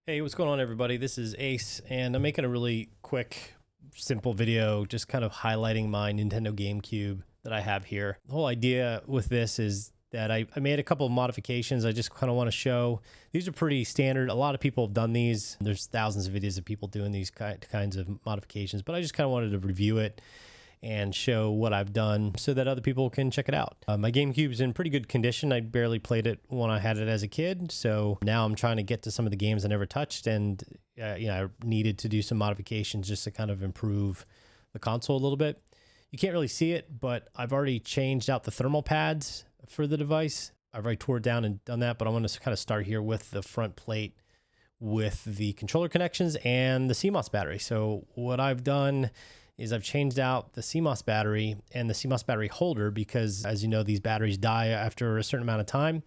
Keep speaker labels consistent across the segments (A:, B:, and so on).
A: Hey, what's going on, everybody? This is Ace, and I'm making a really quick, simple video just kind of highlighting my Nintendo GameCube that I have here. The whole idea with this is that I made a couple of modifications. I just kind of want to show. These are pretty standard. A lot of people have done these. There's thousands of videos of people doing these kinds of modifications, but I just kind of wanted to review it and show what I've done so that other people can check it out. My GameCube's in pretty good condition. I barely played it when I had it as a kid, so now I'm trying to get to some of the games I never touched, and I needed to do some modifications just to kind of improve the console a little bit. You can't really see it, but I've already changed out the thermal pads for the device. I've already tore it down and done that, but I want to kind of start here with the front plate with the controller connections and the CMOS battery. So what I've done is I've changed out the CMOS battery and the CMOS battery holder because, as you know, these batteries die after a certain amount of time.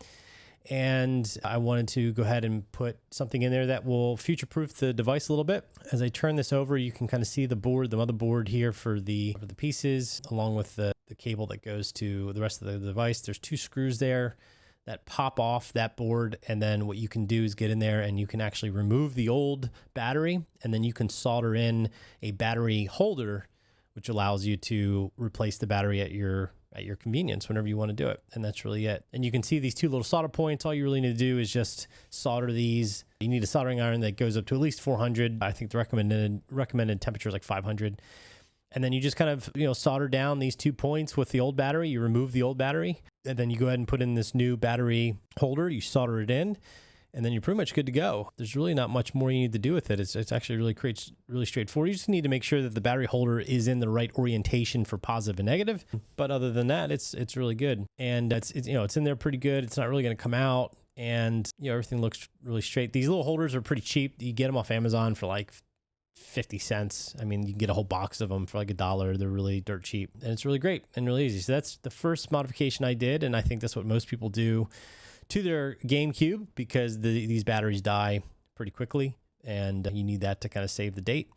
A: And I wanted to go ahead and put something in there that will future-proof the device a little bit. As I turn this over, you can kind of see the board, the motherboard here for the pieces, along with the cable that goes to the rest of the device. There's two screws there that pop off that board, and then what you can do is get in there and you can actually remove the old battery, and then you can solder in a battery holder, which allows you to replace the battery at your convenience whenever you want to do it. And that's really it. And you can see these two little solder points. All you really need to do is just solder these. You need a soldering iron that goes up to at least 400. I think the recommended temperature is like 500. And then you just kind of, solder down these 2 points with the old battery. You remove the old battery, and then you go ahead and put in this new battery holder. You solder it in, and then you're pretty much good to go. There's really not much more you need to do with it. It's actually really straightforward. You just need to make sure that the battery holder is in the right orientation for positive and negative. But other than that, it's really good. And it's in there pretty good. It's not really going to come out, and everything looks really straight. These little holders are pretty cheap. You get them off Amazon for like 50 cents. I mean, you can get a whole box of them for like $1. They're really dirt cheap, and it's really great and really easy. So that's the first modification I did, and I think that's what most people do to their GameCube because these batteries die pretty quickly, and you need that to kind of save the date.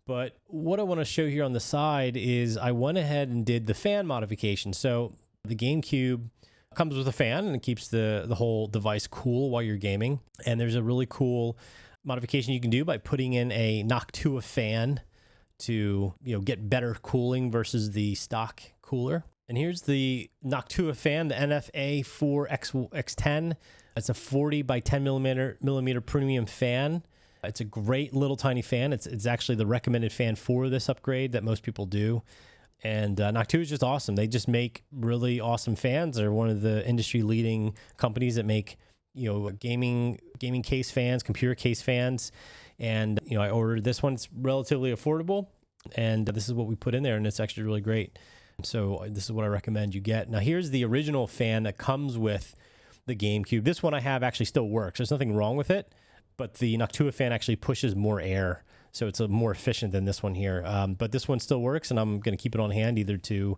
A: But what I want to show here on the side is I went ahead and did the fan modification. So the GameCube comes with a fan, and it keeps the whole device cool while you're gaming. And there's a really cool modification you can do by putting in a Noctua fan to get better cooling versus the stock cooler. And here's the Noctua fan, the NFA4X10. It's a 40 by 10 millimeter premium fan. It's a great little tiny fan. It's actually the recommended fan for this upgrade that most people do. And Noctua is just awesome. They just make really awesome fans. They're one of the industry leading companies that make gaming case fans, computer case fans. And I ordered this one. It's relatively affordable, and this is what we put in there, and it's actually really great. So this is what I recommend you get. Now here's the original fan that comes with the GameCube. This one I have actually still works. There's nothing wrong with it, but the Noctua fan actually pushes more air, so it's more efficient than this one here. But this one still works, and I'm going to keep it on hand either to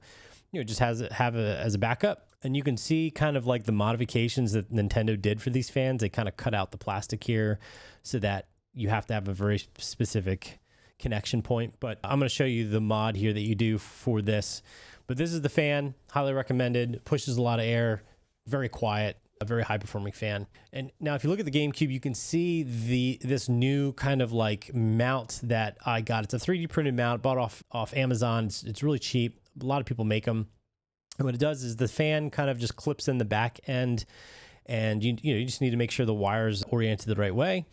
A: just have it as a backup. And you can see kind of like the modifications that Nintendo did for these fans. They kind of cut out the plastic here so that you have to have a very specific connection point. But I'm going to show you the mod here that you do for this. But this is the fan, highly recommended, pushes a lot of air, very quiet, a very high performing fan. And now if you look at the GameCube, you can see this new kind of like mount that I got. It's a 3D printed mount, bought off Amazon. It's really cheap. A lot of people make them. And what it does is the fan kind of just clips in the back end, and you just need to make sure the wire's oriented the right way.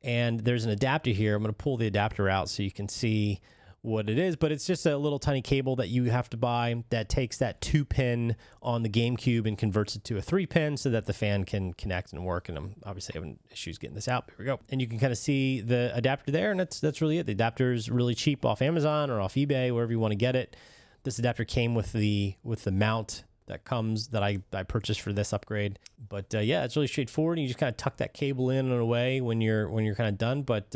A: And there's an adapter here. I'm going to pull the adapter out so you can see what it is, but it's just a little tiny cable that you have to buy that takes that 2-pin on the GameCube and converts it to a 3-pin so that the fan can connect and work. And I'm obviously having issues getting this out. Here we go. And you can kind of see the adapter there, and that's really it. The adapter is really cheap off Amazon or off eBay, wherever you want to get it. This adapter came with the mount that I purchased for this upgrade. But yeah, it's really straightforward. You just kind of tuck that cable in and away when you're kind of done. But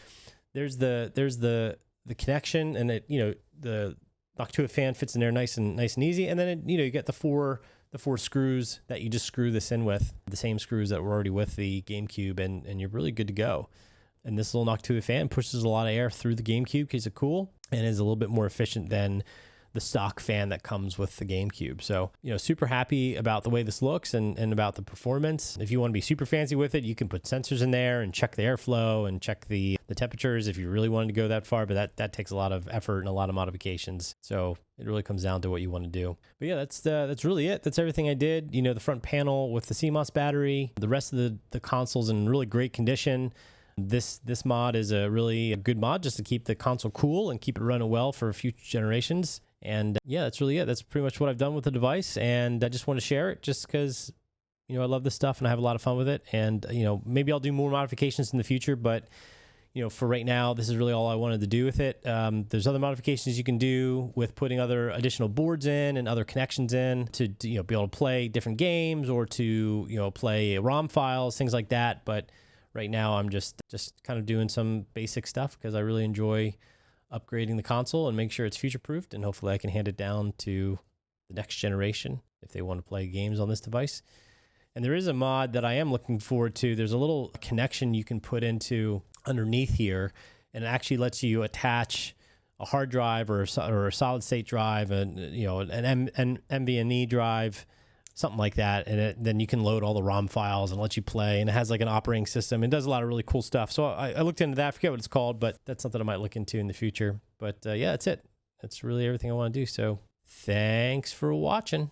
A: there's the connection, and the Noctua fan fits in there nice and easy. And then you get the four screws that you just screw this in with, the same screws that were already with the GameCube, and you're really good to go. And this little Noctua fan pushes a lot of air through the GameCube because it's cool and is a little bit more efficient than the stock fan that comes with the GameCube. So, super happy about the way this looks and about the performance. If you want to be super fancy with it, you can put sensors in there and check the airflow and check the temperatures if you really wanted to go that far, but that takes a lot of effort and a lot of modifications. So it really comes down to what you want to do. But yeah, that's really it. That's everything I did. The front panel with the CMOS battery, the rest of the console's in really great condition. This mod is a really good mod just to keep the console cool and keep it running well for future generations. And yeah, that's really it. That's pretty much what I've done with the device. And I just want to share it just because, I love this stuff and I have a lot of fun with it. And, maybe I'll do more modifications in the future, but, for right now, this is really all I wanted to do with it. There's other modifications you can do with putting other additional boards in and other connections in to be able to play different games or to, play ROM files, things like that. But right now, I'm just kind of doing some basic stuff because I really enjoy upgrading the console and make sure it's future-proofed, and hopefully I can hand it down to the next generation if they want to play games on this device. And there is a mod that I am looking forward to. There's a little connection you can put into underneath here, and it actually lets you attach a hard drive or a solid-state drive, and an NVMe drive, something like that, and then you can load all the ROM files and let you play, and it has like an operating system. It does a lot of really cool stuff. So I looked into that. I forget what it's called, but that's something I might look into in the future. But yeah, that's it. That's really everything I want to do. So thanks for watching.